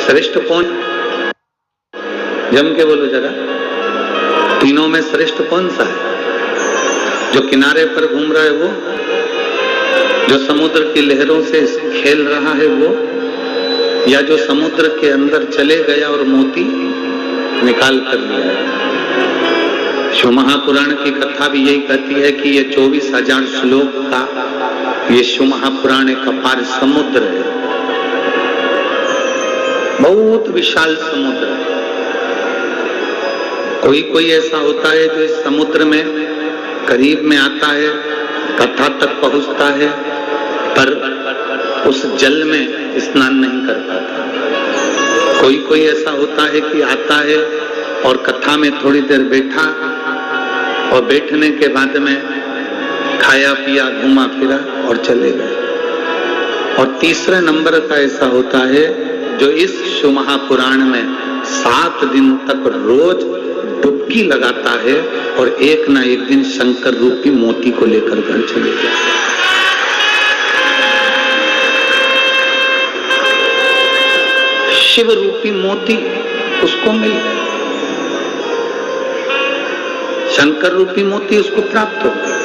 श्रेष्ठ कौन? जम के बोलो जरा, तीनों में श्रेष्ठ कौन सा है? जो किनारे पर घूम रहा है वो, जो समुद्र की लहरों से खेल रहा है वो, या जो समुद्र के अंदर चले गया और मोती निकाल कर लिया है? शिव महापुराण की कथा भी यही कहती है कि ये 24,000 श्लोक का ये शिव महापुराण एक अपार समुद्र है, बहुत विशाल समुद्र है। कोई कोई ऐसा होता है जो इस समुद्र में करीब में आता है, कथा तक पहुंचता है, पर उस जल में स्नान नहीं कर पाता। कोई कोई ऐसा होता है कि आता है और कथा में थोड़ी देर बैठा और बैठने के बाद में खाया पिया घूमा फिरा और चले गए। और तीसरे नंबर का ऐसा होता है जो इस शिव महापुराण में 7 दिन तक रोज डुबकी लगाता है और एक ना एक दिन शंकर रूपी मोती को लेकर घर चले जाता है। शिव रूपी मोती उसको मिल गया, शंकर रूपी मोती उसको प्राप्त हो गया।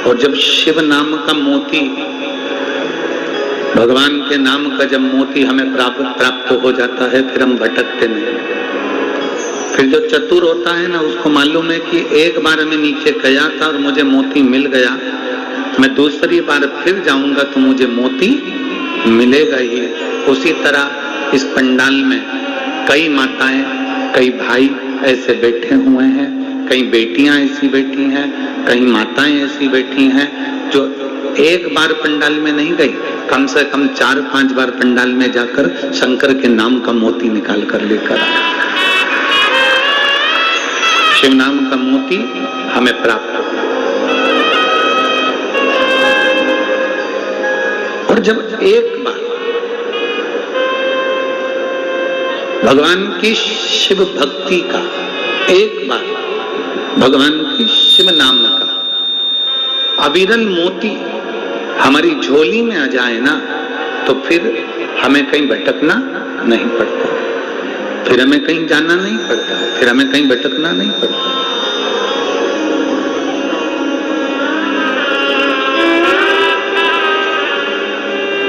और जब शिव नाम का मोती, भगवान के नाम का जब मोती हमें प्राप्त हो जाता है, फिर हम भटकते नहीं। फिर जो चतुर होता है ना, उसको मालूम है कि एक बार मैं नीचे गया था और मुझे मोती मिल गया, मैं दूसरी बार फिर जाऊंगा तो मुझे मोती मिलेगा ही। उसी तरह इस पंडाल में कई माताएं, कई भाई ऐसे बैठे हुए हैं, कई बेटियां ऐसी बैठी हैं, कई माताएं ऐसी बैठी हैं जो एक बार पंडाल में नहीं गई, कम से कम 4-5 बार पंडाल में जाकर शंकर के नाम का मोती निकाल कर लेकर आए। शिव नाम का मोती हमें प्राप्त हो। और जब एक बार भगवान की शिव भक्ति का, एक बार भगवान की शिव नाम का अविरल मोती हमारी झोली में आ जाए ना, तो फिर हमें कहीं भटकना नहीं पड़ता, फिर हमें कहीं जाना नहीं पड़ता, फिर हमें कहीं भटकना नहीं पड़ता।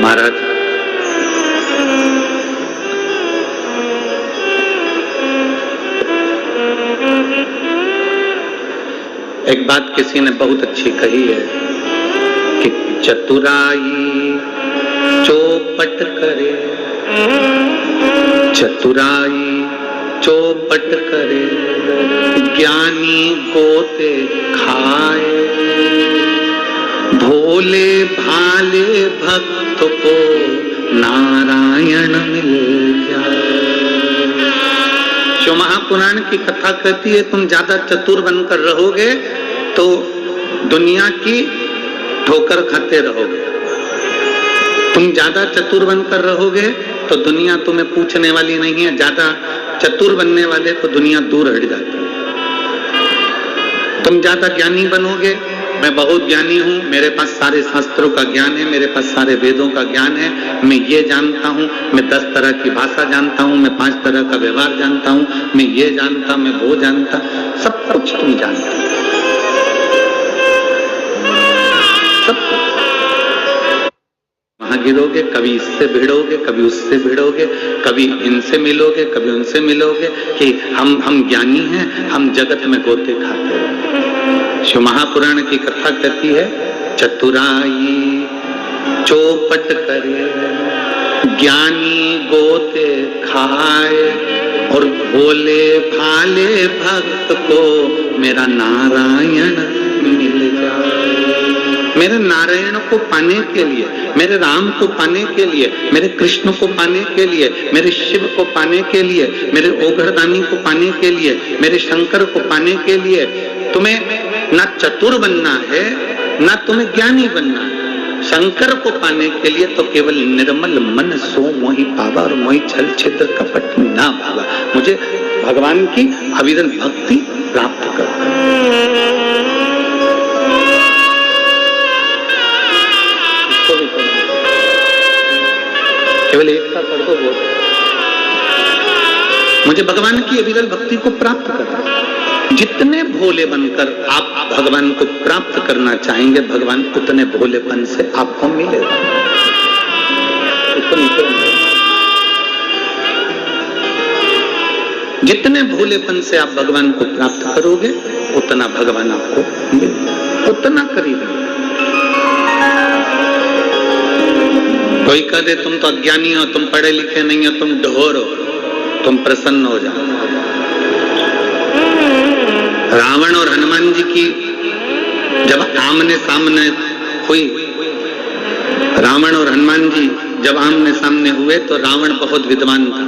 महाराज एक बात किसी ने बहुत अच्छी कही है कि चतुराई चौपट करे, चतुराई चौपट करे, ज्ञानी गोते खाए, भोले भाले भक्त को नारायण मिल जाए। शिव महापुराण की कथा कहती है तुम ज्यादा चतुर बनकर रहोगे तो दुनिया की ठोकर खाते रहोगे, तुम ज्यादा चतुर बनकर रहोगे तो दुनिया तुम्हें पूछने वाली नहीं है। ज्यादा चतुर बनने वाले को दुनिया दूर हट जाती है। तुम ज्यादा ज्ञानी बनोगे, मैं बहुत ज्ञानी हूँ, मेरे पास सारे शास्त्रों का ज्ञान है, मेरे पास सारे वेदों का ज्ञान है, मैं ये जानता हूँ, मैं 10 तरह की भाषा जानता हूँ, मैं 5 तरह का व्यवहार जानता हूँ, मैं ये जानता, मैं वो जानता, सब कुछ तुम जानते हो, सब। वहां गिरोगे, कभी इससे भिड़ोगे, कभी उससे भिड़ोगे, कभी इनसे मिलोगे, कभी उनसे मिलोगे कि हम ज्ञानी हैं, हम जगत में गोते खाते हैं। शिव महापुराण की कथा कहती है चतुराई चौपट करे, ज्ञानी गोते खाए, और भोले भाले भक्त को मेरा नारायण मिल जाए। मेरे नारायण को पाने के लिए, मेरे राम को पाने के लिए, मेरे कृष्ण को पाने के लिए, मेरे शिव को पाने के लिए, मेरे ओघरदानी को पाने के लिए, मेरे शंकर को पाने के लिए तुम्हें ना चतुर बनना है, ना तुम्हें ज्ञानी बनना है। शंकर को पाने के लिए तो केवल निर्मल मन सो मोहि पावा, और मोहि छल छिद्र कपट ना भावा। मुझे भगवान की अविरल भक्ति प्राप्त कर। केवल एक सा कर दो वो। मुझे भगवान की अविरल भक्ति को प्राप्त करना। जितने भोले बनकर आप भगवान को प्राप्त करना चाहेंगे, भगवान उतने भोलेपन से आपको मिलेगा। जितने भोलेपन से आप भगवान को प्राप्त करोगे, उतना भगवान आपको मिलेगा, उतना करीब। कोई कह दे तुम तो अज्ञानी हो, तुम पढ़े लिखे नहीं हो, तुम ढोर हो, तुम प्रसन्न हो जाओ। रावण और हनुमान जी की जब आमने सामने हुई, रावण और हनुमान जी जब आमने सामने हुए तो रावण बहुत विद्वान था,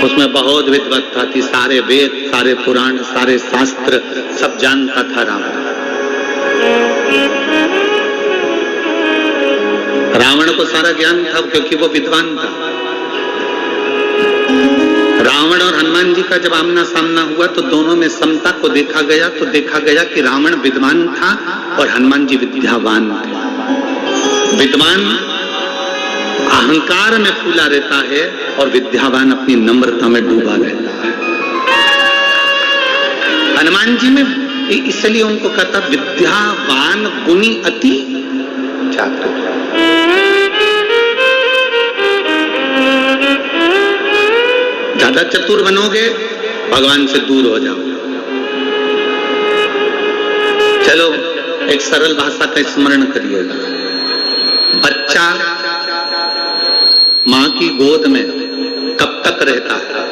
उसमें बहुत विद्वत्ता थी, सारे वेद, सारे पुराण, सारे शास्त्र सब जानता था रावण। रावण को सारा ज्ञान था क्योंकि वो विद्वान था। रावण और हनुमान जी का जब आमना सामना हुआ तो दोनों में समता को देखा गया, तो देखा गया कि रावण विद्वान था और हनुमान जी विद्यावान थे। विद्वान अहंकार में फूला रहता है और विद्यावान अपनी नम्रता में डूबा रहता है। हनुमान जी में इसलिए उनको कहता विद्यावान गुणी अति चातुर। ज्यादा चतुर बनोगे भगवान से दूर हो जाओ। चलो एक सरल भाषा का स्मरण करिएगा। बच्चा मां की गोद में कब तक रहता है?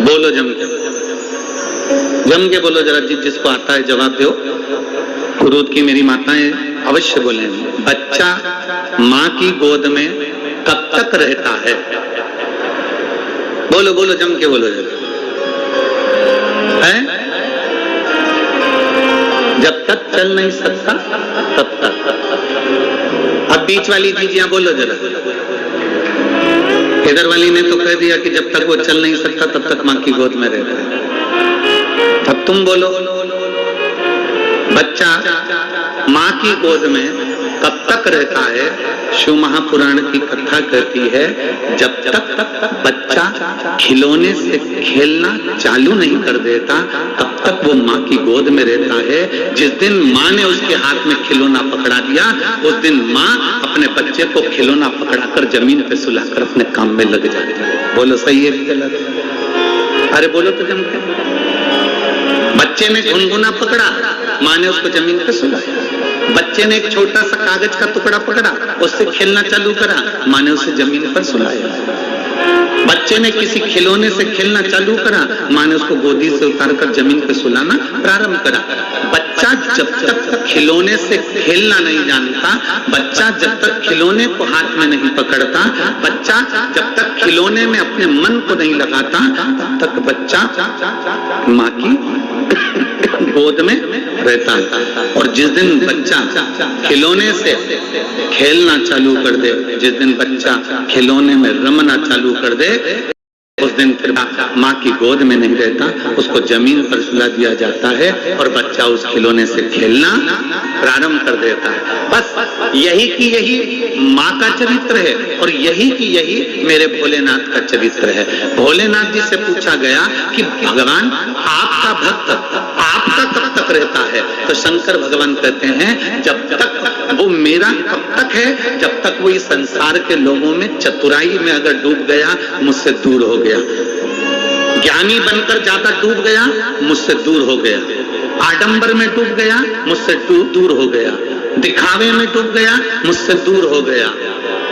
बोलो जम के बोलो जरा, जिसको आता है जवाब दो। कुरूद की मेरी माताएं अवश्य बोले। बच्चा मां की गोद में कब तक रहता है? बोलो बोलो जम के बोलो जरा। है? जब तक चल नहीं सकता तब तक। अब बीच वाली दीजिए बोलो जरा। इधर वाली ने तो कह दिया कि जब तक वो चल नहीं सकता तब तक मां की गोद में रहता है। अब तुम बोलो। बच्चा मां की गोद में कब तक रहता है? शिव महापुराण की कथा कहती है जब तक बच्चा खिलौने से खेलना चालू नहीं कर देता तब तक वो मां की गोद में रहता है। जिस दिन मां ने उसके हाथ में खिलौना पकड़ा दिया, उस दिन मां अपने बच्चे को खिलौना पकड़ाकर जमीन पे सुलाकर अपने काम में लग जाती है। बोलो सही है गलत? अरे बोलो तो जम के। बच्चे ने गुनगुना पकड़ा, मां ने उसको जमीन पे सुलाया। बच्चे ने एक छोटा सा कागज का टुकड़ा पकड़ा, उससे खेलना चालू करा, मां ने उसे जमीन पर सुलाया। बच्चे ने किसी खिलौने से खेलना चालू करा, मां ने उसको गोदी से उतारकर जमीन पर सुलाना प्रारंभ करा। बच्चा जब तक खिलौने से खेलना नहीं जानता, बच्चा जब तक खिलौने को हाथ में नहीं पकड़ता, बच्चा जब तक खिलौने में अपने मन को नहीं लगाता, तब तक बच्चा मां की गोद में रहता है। और जिस दिन बच्चा खिलौने से खेलना चालू कर दे, जिस दिन बच्चा खिलौने में रमना चालू कर दे, उस दिन फिर मां की गोद में नहीं रहता, उसको जमीन पर सुला दिया जाता है और बच्चा उस खिलौने से खेलना प्रारंभ कर देता है। बस यही की यही मां का चरित्र है और यही की यही मेरे भोलेनाथ का चरित्र है। भोलेनाथ जी से पूछा गया कि भगवान आपका भक्त आपका कब तक रहता है? तो शंकर भगवान कहते हैं जब तक वो मेरा कब तक है? जब तक वो इस संसार के लोगों में चतुराई में अगर डूब गया, मुझसे दूर हो गया। ज्ञानी बनकर ज्यादा डूब गया, मुझसे दूर हो गया। आडंबर में डूब गया, मुझसे दूर हो गया। दिखावे में डूब गया, मुझसे दूर हो गया।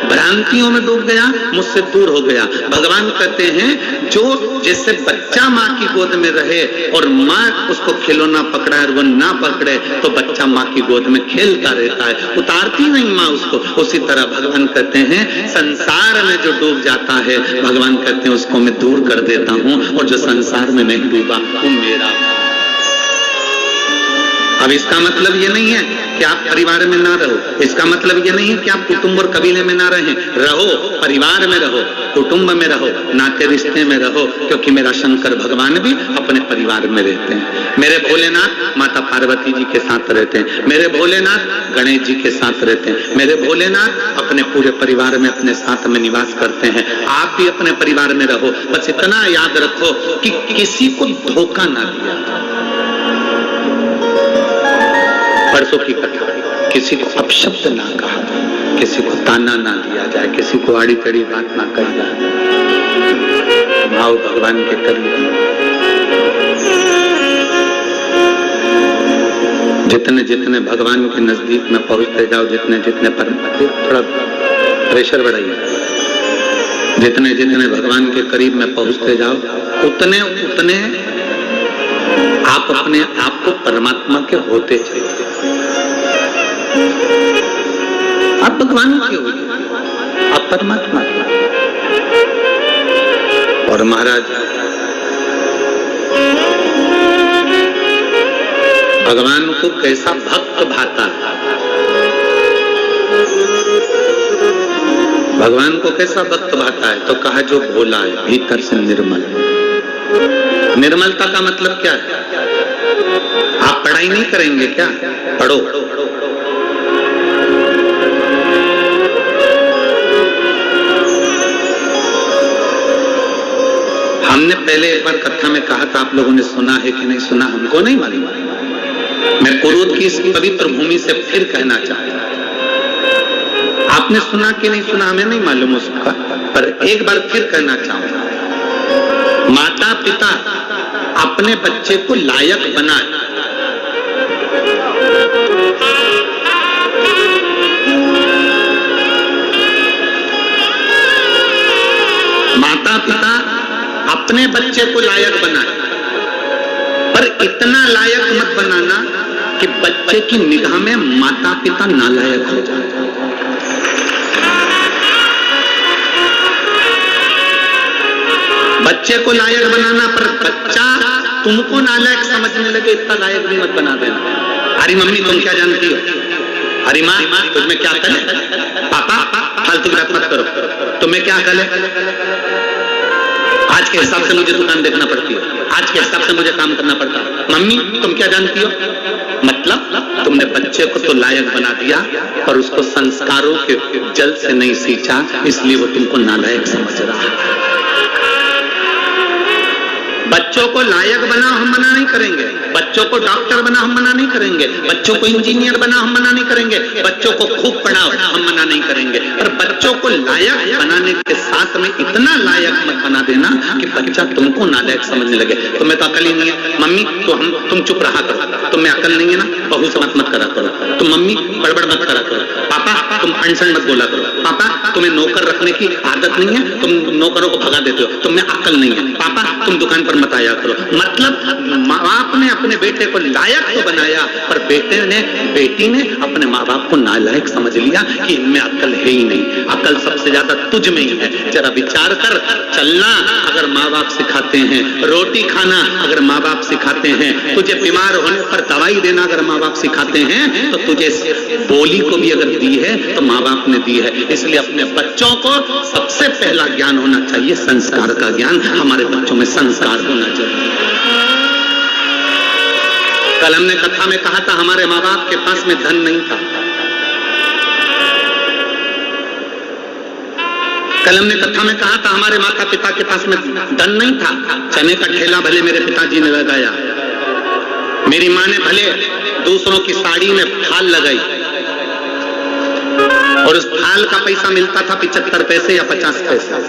भ्रांतियों में डूब गया, मुझसे दूर हो गया। भगवान कहते हैं जो जैसे बच्चा मां की गोद में रहे और मां उसको खिलौना पकड़ा और वो ना पकड़े तो बच्चा मां की गोद में खेलता रहता है, उतारती नहीं मां उसको। उसी तरह भगवान कहते हैं संसार में जो डूब जाता है, भगवान कहते हैं उसको मैं दूर कर देता हूं और जो संसार में नहीं डूबा वो मेरा। अब इसका मतलब ये नहीं है कि आप परिवार में ना रहो, इसका मतलब ये नहीं है कि आप कुटुंब और कबीले में ना रहें, रहो, परिवार में रहो, कुटुंब में रहो, नाते रिश्ते में रहो, क्योंकि मेरा शंकर भगवान भी अपने परिवार में रहते हैं। मेरे भोलेनाथ माता पार्वती जी के साथ रहते हैं, मेरे भोलेनाथ गणेश जी के साथ रहते हैं, मेरे भोलेनाथ अपने पूरे परिवार में अपने साथ में निवास करते हैं। आप भी अपने परिवार में रहो, बस इतना याद रखो कि किसी को धोखा ना दिया। परसों की कथा, किसी को अपशब्द ना कहा, किसी को ताना ना दिया जाए, किसी को आड़ी टेढ़ी बात ना कही जाए। भाव भगवान के करीब जितने जितने भगवान के नजदीक में पहुंचते जाओ, जितने जितने पर थोड़ा प्रेशर बढ़ाइए, जितने जितने भगवान के करीब में पहुंचते जाओ, उतने उतने आप अपने आप को परमात्मा के होते चले। आप भगवान के हो, आप परमात्मा के। और महाराज भगवान को कैसा भक्त भाता है, भगवान को कैसा भक्त भाता है, तो कहा जो भोला है, भीतर से निर्मल। निर्मलता का मतलब क्या है? आप पढ़ाई नहीं करेंगे क्या? पढ़ो। हमने पहले एक बार कथा में कहा था, आप लोगों ने सुना है कि नहीं सुना हमको नहीं मालूम। मैं कुरूद की इस पवित्र भूमि से फिर कहना चाहता हूं, आपने सुना कि नहीं सुना हमें नहीं मालूम उसका, पर एक बार फिर कहना चाहूंगा। माता पिता अपने बच्चे को लायक बनाए, माता पिता अपने बच्चे को लायक बनाए, पर इतना लायक मत बनाना कि बच्चे की निगाह में माता पिता नालायक हो जाए। बच्चे को लायक बनाना, पर बच्चा तुमको नालायक समझने लगे, इतना लायक भी मत बना देना। अरे मम्मी तुम क्या जानती हो, अरे माँ तुम्हें क्या अकल है, पापा फालतू की बात मत करो, तुम्हें क्या अकल है। आज के हिसाब से मुझे दुकान देखना पड़ती है, आज के हिसाब से मुझे काम करना पड़ता है। मम्मी तुम क्या जानती हो, मतलब तुमने बच्चे को तो लायक बना दिया, पर उसको संस्कारों के जल से नहीं सींचा, इसलिए वो तुमको नालायक समझ रहा है। बच्चों को लायक बनाओ, हम मना नहीं करेंगे। बच्चों को डॉक्टर बनाओ, हम मना नहीं करेंगे। बच्चों को इंजीनियर बनाओ, हम मना नहीं करेंगे। बच्चों को खूब पढ़ाओ, हम मना नहीं करेंगे। पर बच्चों को लायक बनाने के साथ में इतना लायक मत बना देना कि बच्चा तुमको नालायक समझने लगे। तुम्हें तो अकल ही नहीं है मम्मी, तो तुम चुप रहा करो, तुम्हें अकल नहीं है ना, बहू से मत करा करो, तुम मम्मी बड़बड़ मत करा करो, पापा तुम अनशन मत बोला करो, पापा तुम्हें नौकर रखने की आदत नहीं है, तुम नौकरों को भगा देते हो, तुम्हें अकल नहीं है, पापा तुम दुकान पर मत आया करो। मतलब माँ बाप ने अपने बेटे को लायक तो बनाया, पर बेटी ने अपने माँ बाप को नालायक समझ लिया कि इनमें अकल है ही नहीं, अकल सबसे ज्यादा तुझ में ही है। जरा विचार कर, चलना अगर माँ बाप सिखाते हैं, रोटी खाना अगर माँ बाप सिखाते हैं, तुझे बीमार होने पर दवाई देना अगर माँ बाप सिखाते हैं, तो तुझे बोली को भी अगर दी है तो माँ बाप ने दी है। इसलिए अपने बच्चों को सबसे पहला ज्ञान होना चाहिए संस्कार का ज्ञान। हमारे बच्चों में संस्कार होना चाहिए। कल हमने कथा में कहा था, हमारे माँ बाप के पास में धन नहीं था। कल हमने कथा में कहा था, हमारे माता पिता के पास में धन नहीं था। चने का ठेला भले मेरे पिताजी ने लगाया, मेरी माँ ने भले दूसरों की साड़ी में फाल लगाई, और उस फाल का पैसा मिलता था 75 पैसे या 50 पैसे।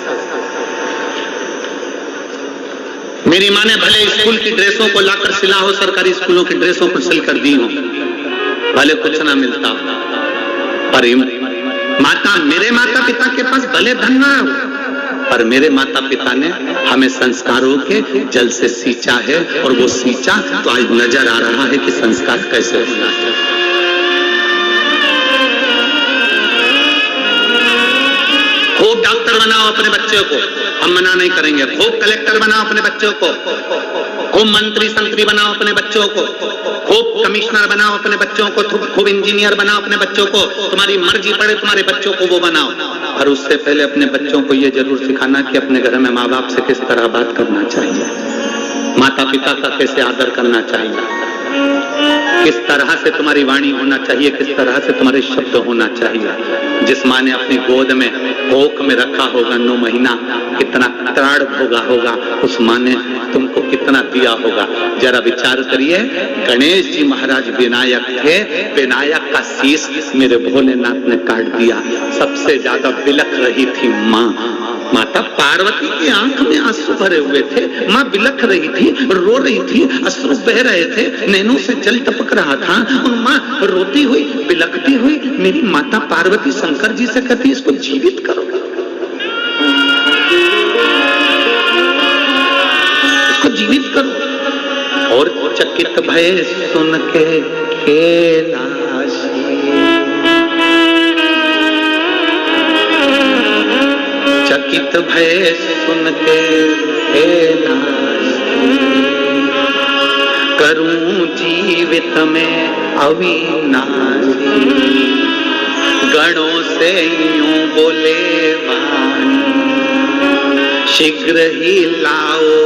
मेरी माँ ने भले स्कूल की ड्रेसों को लाकर सिला हो, सरकारी स्कूलों की ड्रेसों को सिलकर दी हो, भले कुछ ना मिलता, पर मेरे माता पिता के पास भले धन ना हो, पर मेरे माता पिता ने हमें संस्कारों के जल से सींचा है, और वो सींचा तो आज नजर आ रहा है कि संस्कार कैसे होना है। खूब डॉक्टर बनाओ अपने बच्चों को, हम मना नहीं करेंगे। खूब कलेक्टर बनाओ अपने बच्चों को, खूब मंत्री संतरी बनाओ अपने बच्चों को, खूब कमिश्नर बनाओ अपने बच्चों को, खूब इंजीनियर बनाओ अपने बच्चों को, तुम्हारी मर्जी पड़े तुम्हारे बच्चों को वो बनाओ। और उससे पहले अपने बच्चों को ये जरूर सिखाना कि अपने घर में माँ बाप से किस तरह बात करना चाहिए, माता पिता का कैसे आदर करना चाहिए, किस तरह से तुम्हारी वाणी होना चाहिए, किस तरह से तुम्हारे शब्द होना चाहिए। जिस माँ ने अपनी गोद में कोख में रखा होगा 9 महीना, कितना त्राण भोगा होगा, उस माँ ने तुमको कितना दिया होगा। जरा विचार करिए, गणेश जी महाराज विनायक थे, विनायक का शीश मेरे भोलेनाथ ने काट दिया। सबसे ज्यादा बिलख रही थी माँ, माता पार्वती की आंख में आंसू भरे हुए थे, माँ बिलख रही थी, रो रही थी, अश्रु बह रहे थे, नैनों से जल टपक रहा था। और माँ रोती हुई बिलखती हुई मेरी माता पार्वती शंकर जी से कहती इसको जीवित करो, इसको जीवित करो। और चकित भय सुन के कैलाशी, चकित भय सुन के कैलाशी, करूं जीवित में अविनाशी। गणों से यूं बोले वाणी, शीघ्र ही लाओ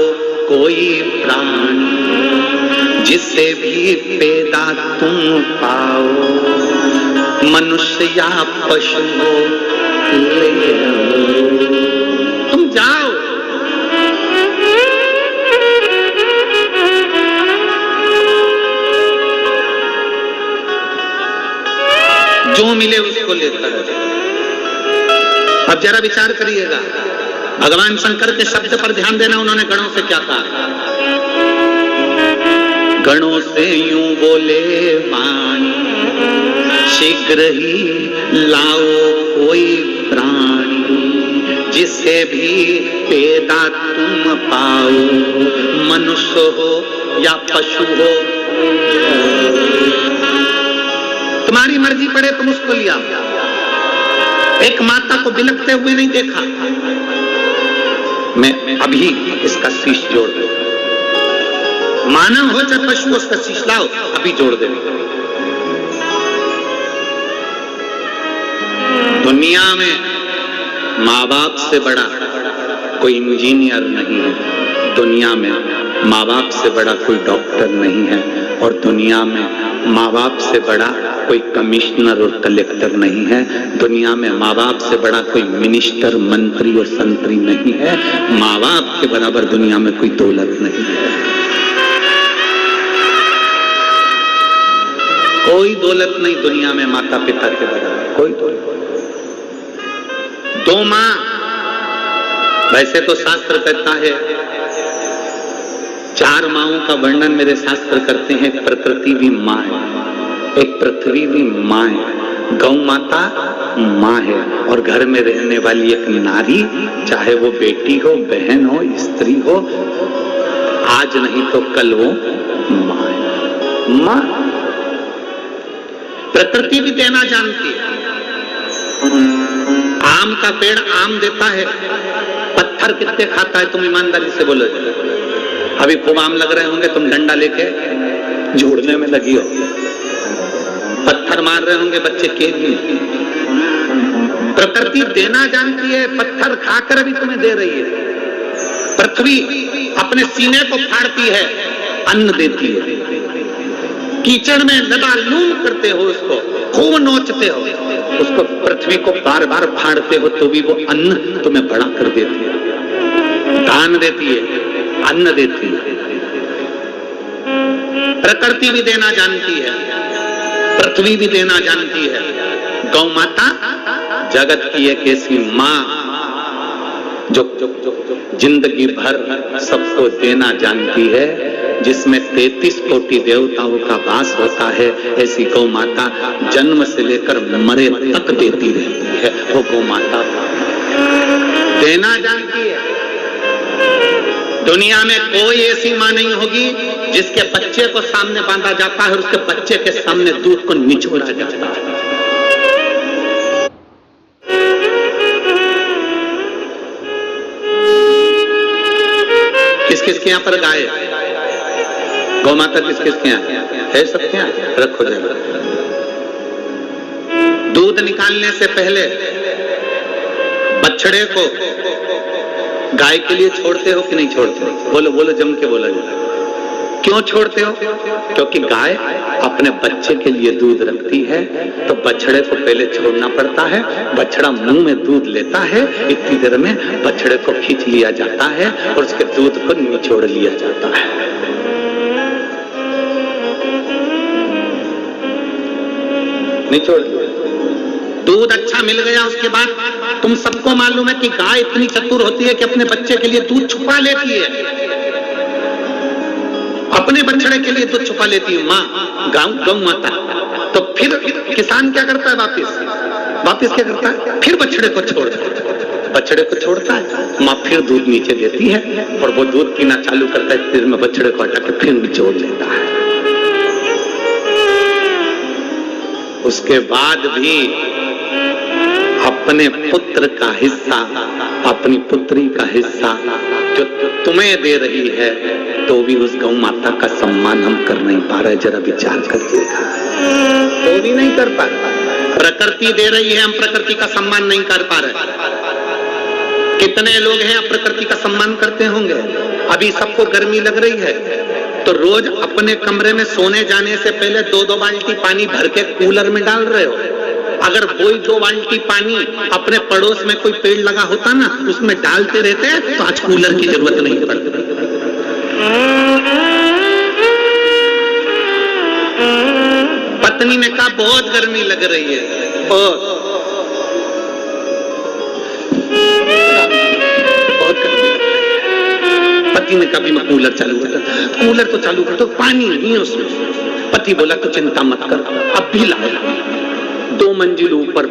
कोई प्राणी, जिससे भी पैदा तुम पाओ, मनुष्य या पशु हो ले तुम जाओ। जो मिले उसको लेकर। अब जरा विचार करिएगा, भगवान शंकर के शब्द पर ध्यान देना, उन्होंने गणों से क्या कहा। गणों से यूं बोले वाणी, शीघ्र ही लाओ कोई प्राणी, जिससे भी पैदा तुम पाओ, मनुष्य हो या पशु हो, तुम्हारी मर्जी पड़े तुम उसको लिया। एक माता को बिलखते हुए नहीं देखा, मैं अभी इसका शीश जोड़ दो, मानव हो चाहे पशु हो उसका शीश लाओ, अभी जोड़ दे। दुनिया में माँ बाप से बड़ा कोई इंजीनियर नहीं है, दुनिया में माँ बाप से बड़ा कोई डॉक्टर नहीं है, और दुनिया में माँ बाप से बड़ा कोई कमिश्नर और कलेक्टर नहीं है, दुनिया में माँ बाप से बड़ा कोई मिनिस्टर मंत्री और संतरी नहीं है, माँ बाप के बराबर दुनिया में कोई दौलत नहीं है। कोई दौलत नहीं दुनिया में माता पिता के बराबर, कोई दौलत। 2 माँ, वैसे तो शास्त्र कहता है 4 माओं का वर्णन मेरे शास्त्र करते हैं। प्रकृति भी माँ है, एक पृथ्वी भी माँ है, गौ माता माँ है, और घर में रहने वाली एक नारी, चाहे वो बेटी हो, बहन हो, स्त्री हो, आज नहीं तो कल वो माँ है। माँ प्रकृति भी देना जानती है। आम का पेड़ आम देता है, पत्थर कितने खाता है तुम ईमानदारी से बोलो। अभी खूब आम लग रहे होंगे, तुम डंडा लेके जोड़ने में लगी हो, पत्थर मार रहे होंगे बच्चे केक में। प्रकृति देना जानती है, पत्थर खाकर भी तुम्हें दे रही है। पृथ्वी अपने सीने को फाड़ती है, अन्न देती है। कीचड़ में लबालूम करते हो उसको, खूब नोचते हो उसको, पृथ्वी को बार बार फाड़ते हो तो भी वो अन्न तुम्हें बड़ा कर देती है, दान देती है, अन्न देती है। प्रकृति भी देना जानती है, पृथ्वी भी देना जानती है। गौ माता जगत की एक ऐसी माँ जो जिंदगी भर सबको देना जानती है, जिसमें 33 कोटि देवताओं का वास होता है। ऐसी गौ माता जन्म से लेकर मरे तक देती रहती है। वो गौ माता देना जानती है। दुनिया में कोई ऐसी माँ नहीं होगी जिसके बच्चे को सामने बांधा जाता है और उसके बच्चे के सामने दूध को निचोड़ा जाता है। किस किस के यहाँ पर गाय, गौ माता किस किस के यहाँ है? सबके यहाँ रखो जरा। दूध निकालने से पहले बछड़े को गाय के लिए छोड़ते हो कि नहीं छोड़ते हो? बोलो बोलो, जम के बोला जाए। क्यों छोड़ते हो? क्योंकि गाय अपने बच्चे के लिए दूध रखती है, तो बछड़े को पहले छोड़ना पड़ता है। बछड़ा मुंह में दूध लेता है, इतनी देर में बछड़े को खींच लिया जाता है और उसके दूध को निचोड़ लिया जाता है। निचोड़ दूध अच्छा मिल गया। उसके बाद तुम सबको मालूम है कि गाय इतनी चतुर होती है कि अपने बच्चे के लिए दूध छुपा लेती है। अपने बछड़े के लिए दूध छुपा लेती है माँ, गौ माता। तो फिर किसान क्या करता है? वापिस क्या करता है? फिर बछड़े को छोड़ता है। माँ फिर दूध नीचे देती है और वो दूध पीना चालू करता है। फिर में बछड़े को हटा के फिर निचोड़ लेता है। उसके बाद भी अपने पुत्र का हिस्सा, अपनी पुत्री का हिस्सा जो तुम्हें दे रही है, तो भी उस गौ माता का सम्मान हम कर नहीं पा रहे। जरा विचार करके देखा, तो भी नहीं कर पा रहे। प्रकृति दे रही है, हम प्रकृति का सम्मान नहीं कर पा रहे। कितने लोग हैं अब प्रकृति का सम्मान करते होंगे? अभी सबको गर्मी लग रही है तो रोज अपने कमरे में सोने जाने से पहले 2-2 बाल्टी पानी भर के कूलर में डाल रहे हो। अगर वही 2 बाल्टी पानी अपने पड़ोस में कोई पेड़ लगा होता ना, उसमें डालते रहते तो आज कूलर की जरूरत नहीं पड़ती। पत्नी ने कहा बहुत गर्मी लग रही है, बहुत पति ने कभी मैं कूलर चालू करता, कूलर तो चालू कर दो, पानी नहीं है उसमें। पति बोला तो चिंता मत कर, अब भी लाया। 2 मंजिल ऊपर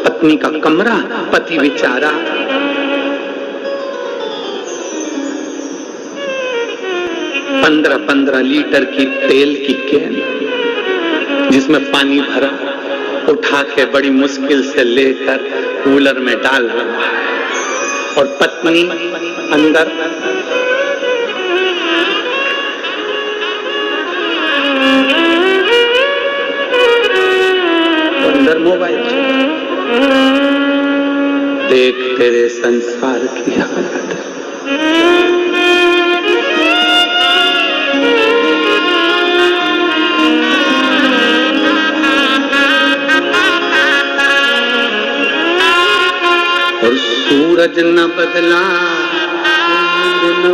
पत्नी का कमरा, पति बेचारा 15-15 लीटर की तेल की कैन जिसमें पानी भरा उठा के बड़ी मुश्किल से लेकर कूलर में डाल रहा है, और पत्नी अंदर मोबाइल। देख तेरे संसार की हालत। और सूरज न बदला,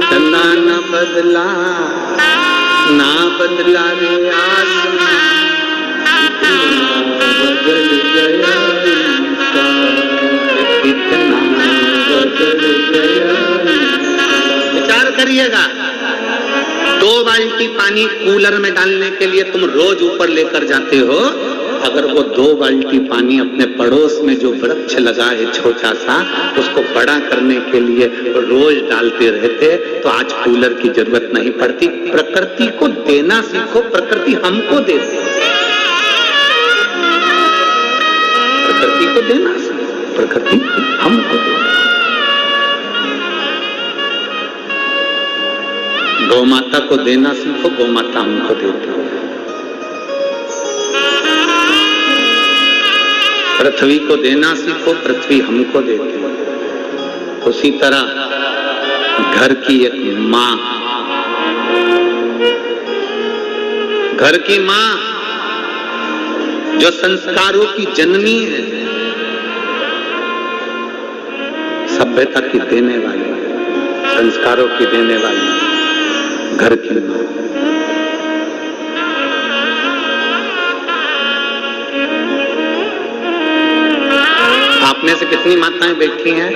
चंदा न बदला, ना बदला रे आसमान, बदल गया कितना बदल गया। विचार करिएगा, 2 बाल्टी पानी कूलर में डालने के लिए तुम रोज ऊपर लेकर जाते हो। अगर वो 2 बाल्टी पानी अपने पड़ोस में जो वृक्ष लगा है छोटा सा, उसको बड़ा करने के लिए रोज डालते रहते तो आज कूलर की जरूरत नहीं पड़ती। प्रकृति को देना सीखो, प्रकृति हमको देती है। प्रकृति को देना, प्रकृति हमको देती। गौ माता को देना सीखो, गौ माता हमको देती है। पृथ्वी को देना सीखो, पृथ्वी हमको देती है। उसी तरह घर की एक माँ, घर की माँ जो संस्कारों की जननी है, सभ्यता की देने वाली, संस्कारों की देने वाली घर की माँ। आप में से कितनी माताएं बैठी हैं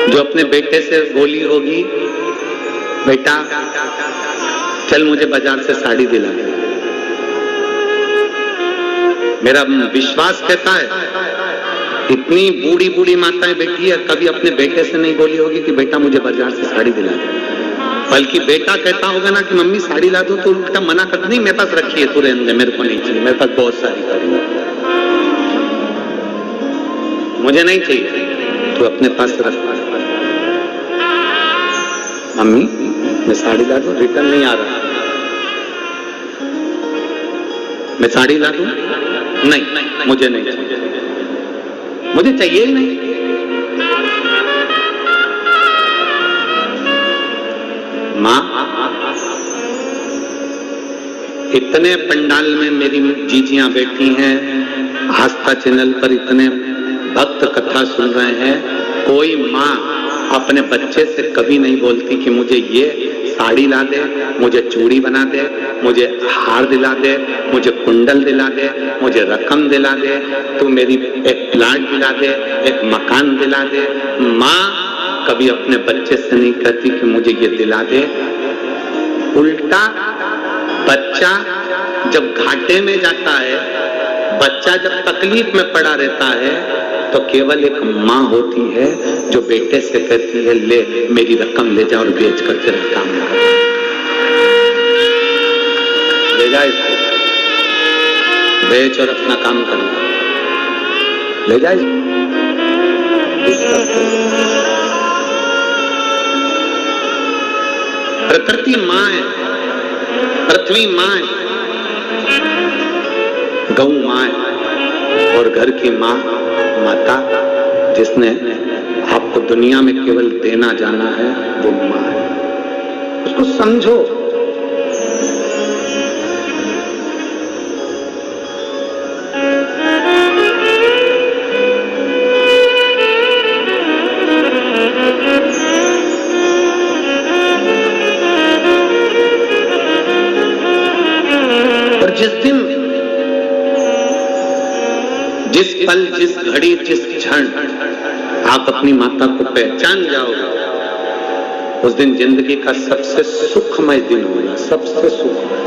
जो अपने बेटे से बोली होगी, बेटा चल मुझे बाजार से साड़ी दिला दे। मेरा विश्वास कहता है इतनी बूढ़ी बूढ़ी माताएं बैठी है, कभी अपने बेटे से नहीं बोली होगी कि बेटा मुझे बाजार से साड़ी दिला दे। बल्कि बेटा कहता होगा ना कि मम्मी साड़ी ला दो, तो उल्टा मना कर, नहीं मेरे पास रखी है, तू रहने दे, मेरे को नहीं चाहिए, मेरे पास बहुत सारी साड़ी है, मुझे नहीं चाहिए, तू अपने पास रख। मम्मी मैं साड़ी ला दूं, रिटर्न नहीं आ रहा, मैं साड़ी ला दूं? नहीं, मुझे नहीं चाहिए, मुझे चाहिए ही नहीं। मां, इतने पंडाल में मेरी जीजियां बैठी हैं, आस्था चैनल पर इतने भक्त कथा सुन रहे हैं, कोई मां अपने बच्चे से कभी नहीं बोलती कि मुझे ये साड़ी ला दे, मुझे चूड़ी बना दे, मुझे हार दिला दे, मुझे कुंडल दिला दे, मुझे रकम दिला दे, तू मेरी एक प्लाट दिला दे, एक मकान दिला दे। माँ कभी अपने बच्चे से नहीं कहती कि मुझे ये दिला दे। उल्टा बच्चा जब घाटे में जाता है, बच्चा जब तकलीफ में पड़ा रहता है, तो केवल एक माँ होती है जो बेटे से कहती है, ले मेरी रकम ले जा और बेच कर तेरा काम कर, ले जा इसको, बेच और अपना काम कर, ले जा इसको। प्रकृति माँ है, पृथ्वी माँ है, गौ माँ है, और घर की माँ माता जिसने आपको दुनिया में केवल देना जाना है, वो माँ है। उसको समझो। और जिस दिन, जिस पल, जिस घड़ी, जिस क्षण आप अपनी माता को पहचान जाओगे, उस दिन जिंदगी का सबसे सुखमय दिन होगा, सबसे सुखमय।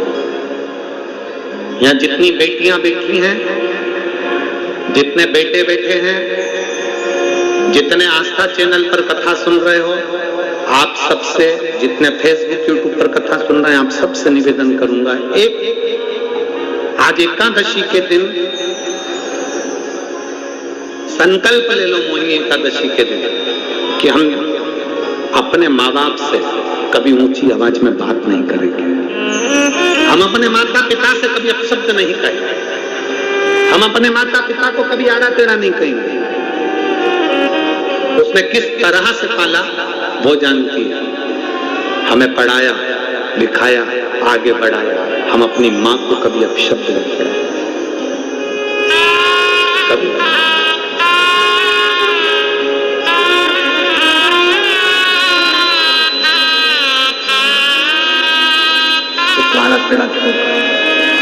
यहाँ जितनी बेटियां बैठी हैं, जितने बेटे बैठे हैं, जितने आस्था चैनल पर कथा सुन रहे हो, आप सबसे, जितने फेसबुक यूट्यूब पर कथा सुन रहे हैं, आप सबसे निवेदन करूंगा, आज एकादशी के दिन संकल्प ले लो, मोहिनी एकादशी के दिन, कि हम अपने माँ बाप से कभी ऊंची आवाज में बात नहीं करेंगे, हम अपने माता पिता से कभी अपशब्द नहीं कहेंगे, हम अपने माता पिता को कभी आड़ा टेढ़ा नहीं कहेंगे। उसने किस तरह से पाला वो जानती है, हमें पढ़ाया लिखाया आगे बढ़ाया, हम अपनी माँ को कभी अपशब्द नहीं करेंगे, कभी